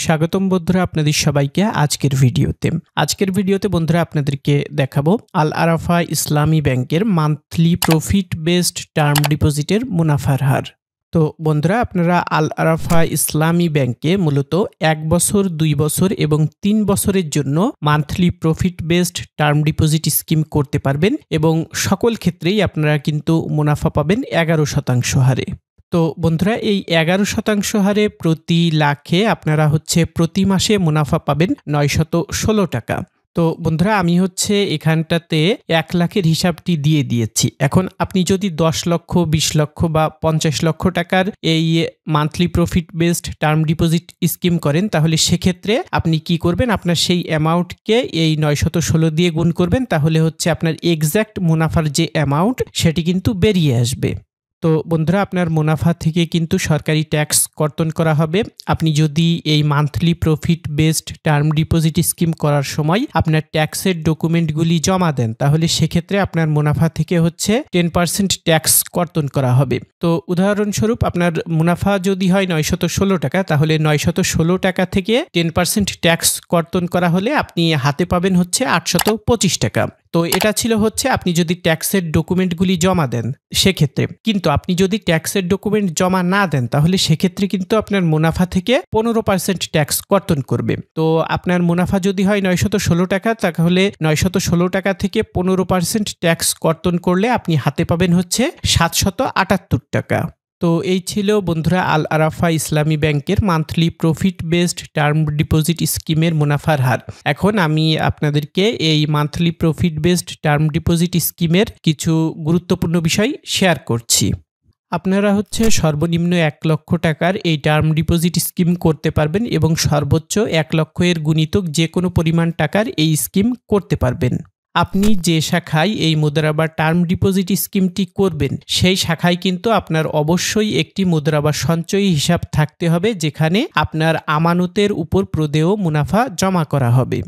স্বাগতম বন্ধুরা আপনাদের সবাইকে আজকের ভিডিওতে বন্ধুরা আপনাদেরকে দেখাবো আল আরাফা ইসলামী ব্যাংকের মান্থলি প্রফিট বেসড টার্ম ডিপোজিটের মুনাফার হার। তো বন্ধুরা আপনারা আল আরাফা ইসলামী ব্যাংকে মূলত 1 বছর 2 বছর এবং 3 বছরের জন্য monthly profit based term deposit scheme করতে পারবেন এবং সকল ক্ষেত্রেই আপনারা কিন্তু মুনাফা পাবেন 11% হারে। তো বন্ধুরা এই 11% হারে প্রতি লাখে আপনারা প্রতি মাসে মুনাফা পাবেন 916 টাকা। তো বন্ধুরা আমি এখানটাতে 1 লাখের হিসাবটি দিয়ে দিয়েছি। এখন আপনি যদি 10 লক্ষ 20 লক্ষ বা 50 লক্ষ টাকার এই monthly profit based term deposit scheme করেন তাহলে সেক্ষেত্রে আপনি কি করবেন, আপনার সেই অ্যামাউন্টকে এই 916 দিয়ে গুণ করবেন, তাহলে আপনার এক্স্যাক্ট মুনাফার যে অ্যামাউন্ট সেটি কিন্তু বেরিয়ে আসবে। তো বন্ধুরা আপনার মুনাফা থেকে কিন্তু সরকারি ট্যাক্স কর্তন করা হবে। আপনি যদি এই monthly profit based term deposit scheme করার সময় আপনার ট্যাক্সের ডকুমেন্টগুলি জমা দেন তাহলে সেক্ষেত্রে আপনার মুনাফা থেকে 10% ট্যাক্স কর্তন করা হবে। তো উদাহরণস্বরূপ আপনার মুনাফা যদি হয় 916 টাকা, তাহলে 916 টাকা থেকে 10% ট্যাক্স কর্তন করা হলে আপনি হাতে পাবেন 825 টাকা। তো এটা ছিল আপনি যদি ট্যাক্সের ডকুমেন্টগুলি জমা দেন সেক্ষেত্রে। কিন্তু আপনি যদি ট্যাক্সের ডকুমেন্ট জমা না দেন তাহলে সেক্ষেত্রে কিন্তু আপনার মুনাফা থেকে 15% ট্যাক্স কর্তন করবে। তো আপনার মুনাফা যদি হয় 916 টাকা, তাহলে 916 টাকা থেকে 15% ট্যাক্স কর্তন করলে আপনি হাতে পাবেন 778 টাকা। তো এই ছিল বন্ধুরা আল আরাফা ইসলামী ব্যাংকের monthly profit based term deposit স্কিমের মুনাফার হার। এখন আমি আপনাদেরকে এই monthly profit based term deposit স্কিমের কিছু গুরুত্বপূর্ণ বিষয় শেয়ার করছি। আপনারা সর্বনিম্ন 1 লক্ষ টাকার এই টার্ম ডিপোজিট স্কিম করতে পারবেন এবং সর্বোচ্চ 1 লক্ষ এর গুণিতক যে কোনো পরিমাণ টাকার এই স্কিম করতে পারবেন। আপনি যে শাখায় এই মুদ্রাবা টার্ম ডিপোজিট স্কিমটি করবেন সেই শাখায় কিন্তু আপনার অবশ্যই একটি মুদ্রাবা সঞ্চয়ী হিসাব থাকতে হবে, যেখানে আপনার আমানতের উপর প্রদেয় মুনাফা জমা করা হবে।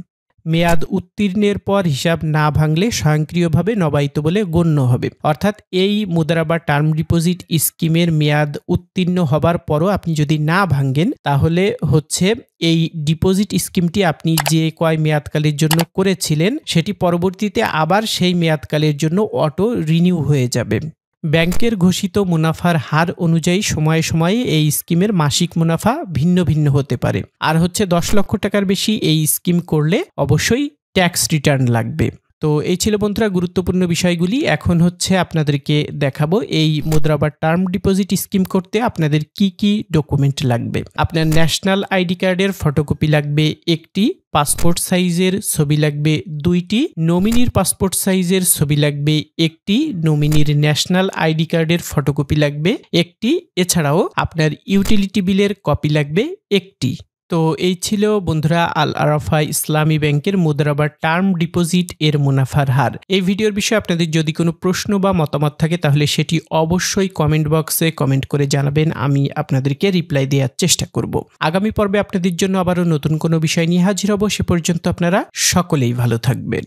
মেয়াদ উত্তীর্ণের পর হিসাব না ভাঙলে স্বয়ংক্রিয়ভাবে নবায়িত বলে গণ্য হবে। অর্থাৎ এই মুদ্রাবা টার্ম ডিপোজিট স্কিমের মেয়াদ উত্তীর্ণ হবার পরও আপনি যদি না ভাঙেন তাহলে এই ডিপোজিট স্কিমটি আপনি যে কয় মেয়াদকালের জন্য করেছিলেন সেটি পরবর্তীতে আবার সেই মেয়াদকালের জন্য অটো রিনিউ হয়ে যাবে। ব্যাংকের ঘোষিত মুনাফার হার অনুযায়ী সময়ে সময়ে এই স্কিমের মাসিক মুনাফা ভিন্ন ভিন্ন হতে পারে। আর 10 লক্ষ টাকার বেশি এই স্কিম করলে অবশ্যই ট্যাক্স রিটার্ন লাগবে। তো এই ছিল বন্ধুরা গুরুত্বপূর্ণ বিষয়গুলি। এখন আপনাদেরকে দেখাবো এই মুদ্রাবা টার্ম ডিপোজিট স্কিম করতে আপনাদের কি কি ডকুমেন্ট লাগবে। আপনার ন্যাশনাল আইডি কার্ডের ফটোকপি লাগবে একটি, পাসপোর্ট সাইজের ছবি লাগবে 2টি, নমিনির পাসপোর্ট সাইজের ছবি লাগবে একটি, নমিনির ন্যাশনাল আইডি কার্ডের ফটোকপি লাগবে একটি, এছাড়াও আপনার ইউটিলিটি বিলের কপি লাগবে একটি। তো এই ছিল বন্ধুরা আল আরাফা ইসলামী ব্যাংকের মুদ্রাবা টার্ম ডিপোজিট এর মুনাফার হার। এই ভিডিওর বিষয়ে আপনাদের যদি কোনো প্রশ্ন বা মতামত থাকে তাহলে সেটি অবশ্যই কমেন্ট বক্সে কমেন্ট করে জানাবেন, আমি আপনাদেরকে রিপ্লাই দেওয়ার চেষ্টা করব। আগামী পর্বে আপনাদের জন্য আবারও নতুন কোনো বিষয় নিয়ে হাজির হব। সে পর্যন্ত আপনারা সকলেই ভালো থাকবেন।